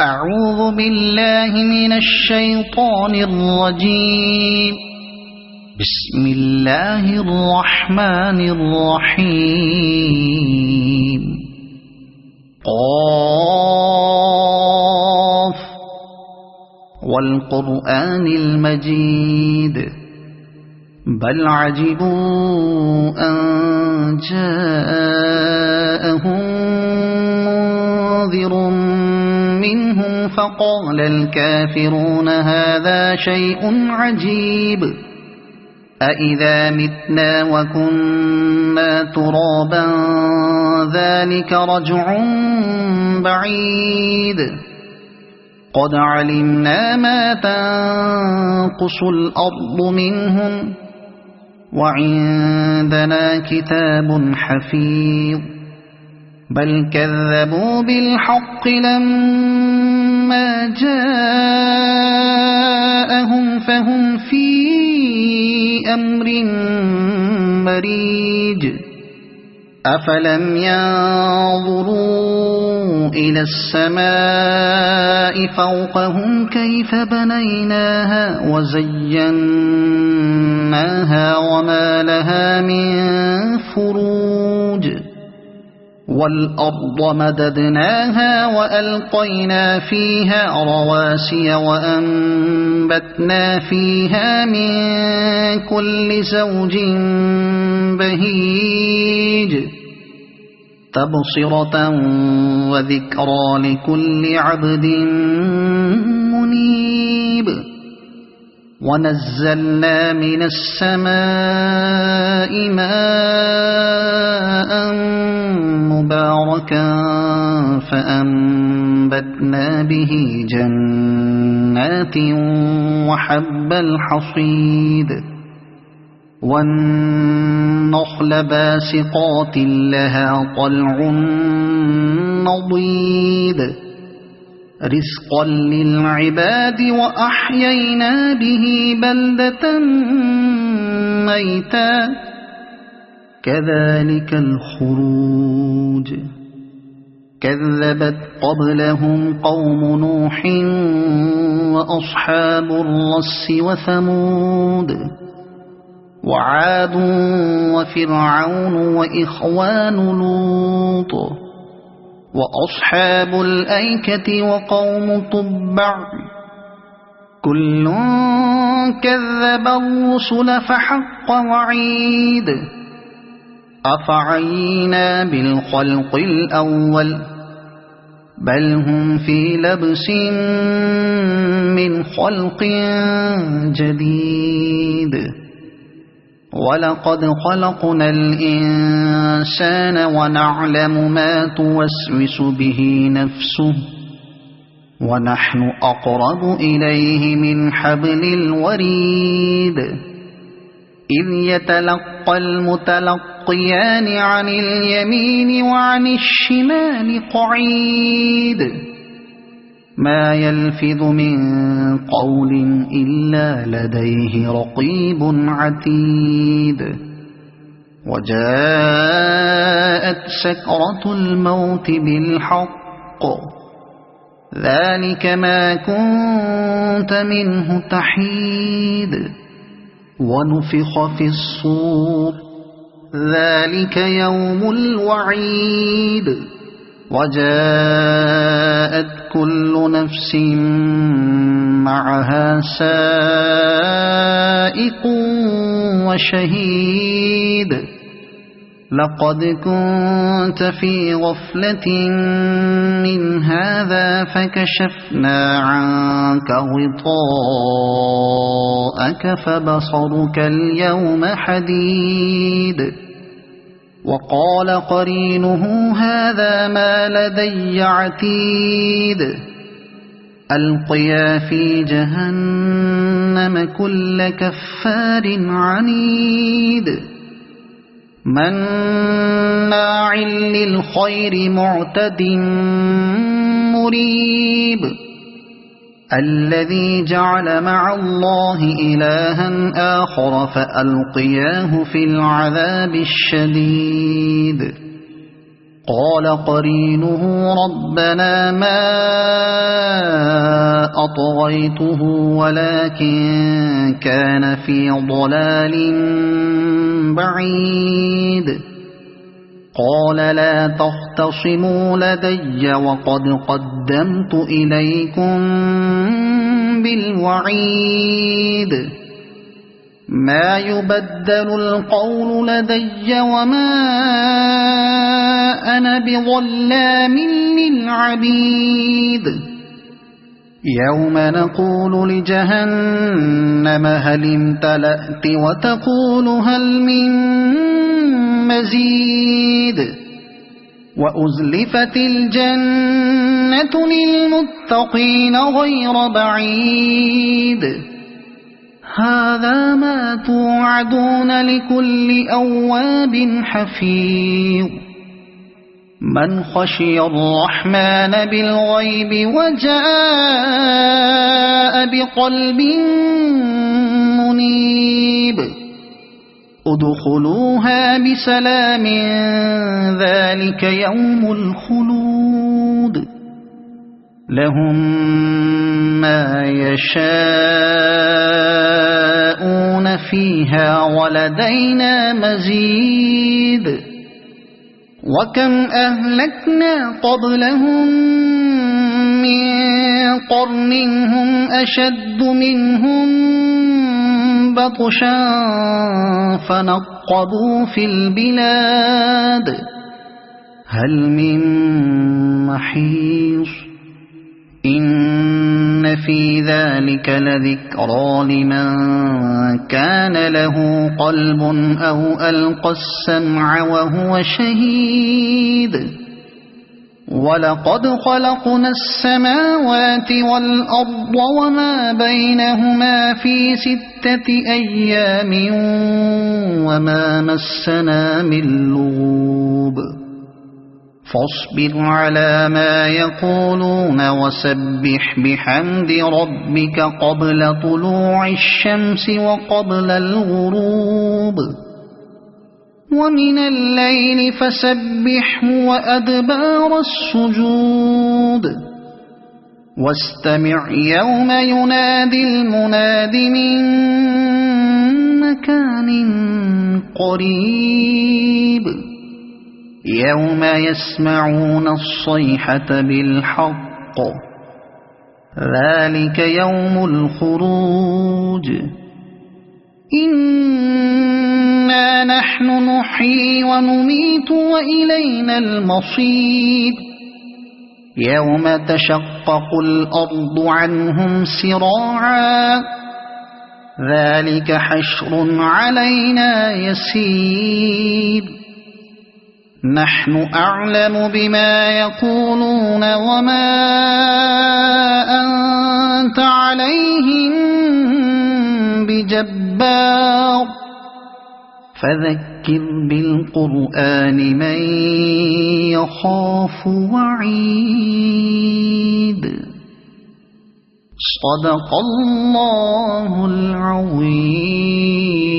أعوذ بالله من الشيطان الرجيم. بسم الله الرحمن الرحيم. قاف والقرآن المجيد. بل عجبوا أن جاءهم منذر منهم فقال الكافرون هذا شيء عجيب. أإذا متنا وكنا ترابا ذلك رجع بعيد. قد علمنا ما تنقص الأرض منهم وعندنا كتاب حفيظ. بل كذبوا بالحق لما جاءهم فهم في أمر مريج. أفلم ينظروا إلى السماء فوقهم كيف بنيناها وزيناها وما لها من فروج. والأرض مددناها وألقينا فيها رواسي وأنبتنا فيها من كل زوج بهيج. تبصرة وذكرى لكل عبد منيب. ونزلنا من السماء ماء مباركا فأنبتنا به جنات وحب الحصيد. والنخل باسقات لها طلع نضيد رزقا للعباد. وأحيينا به بلدة ميتا كذلك الخروج. كذبت قبلهم قوم نوح وأصحاب الرس وثمود وعاد وفرعون وإخوان لوط وأصحاب الأيكة وقوم تبع كل كذب الرسل فحق وعيد. أفعينا بالخلق الأول بل هم في لبس من خلق جديد. ولقد خلقنا الإنسان ونعلم ما توسوس به نفسه ونحن أقرب إليه من حبل الوريد. إذ يتلقى المتلقيان عن اليمين وعن الشمال قعيد. ما يلفظ من قول إلا لديه رقيب عتيد. وجاءت سكرة الموت بالحق ذلك ما كنت منه تحيد. ونفخ في الصور ذلك يوم الوعيد. وجاءت كل نفس معها سائق وشهيد. لقد كنت في غفلة من هذا فكشفنا عنك غطاءك فبصرك اليوم حديد. وقال قرينه هذا ما لدي عتيد. ألقيا في جهنم كل كفار عنيد. مناع للخير معتد مريب. الذي جعل مع الله إلها آخر فألقياه في العذاب الشديد. قال قرينه ربنا ما أطغيته ولكن كان في ضلال بعيد قال لا تختصموا لدي وقد قدمت إليكم بالوعيد ما يبدل القول لدي وما أنا بظلام للعبيد يوم نقول لجهنم هل امتلأت وتقول هل من مزيد وأزلفت الجنة للمتقين غير بعيد هذا ما توعدون لكل أواب حفيظ من خشي الرحمن بالغيب وجاء بقلب منيب ادخلوها بسلام ذلك يوم الخلود لهم ما يشاءون فيها ولدينا مزيد وكم أهلكنا قبلهم من قرن هم أشد منهم بطشا فنقبوا في البلاد هل من محيص إن في ذلك لذكرى لمن كان له قلب أو ألقى السمع وهو شهيد ولقد خلقنا السماوات والأرض وما بينهما في 6 أيام وما مسنا من لغوب فاصبر على ما يقولون وسبح بحمد ربك قبل طلوع الشمس وقبل الغروب ومن الليل فسبحه وأدبار السجود واستمع يوم ينادي المناد من مكان قريب يوم يسمعون الصيحة بالحق ذلك يوم الخروج إنا نحن نحيي ونميت وإلينا المصير يوم تشقق الأرض عنهم سراعا ذلك حشر علينا يسير نحن أعلم بما يقولون وما أنت عليهم بجبار فذكر بالقرآن من يخاف وعيد صدق الله العظيم.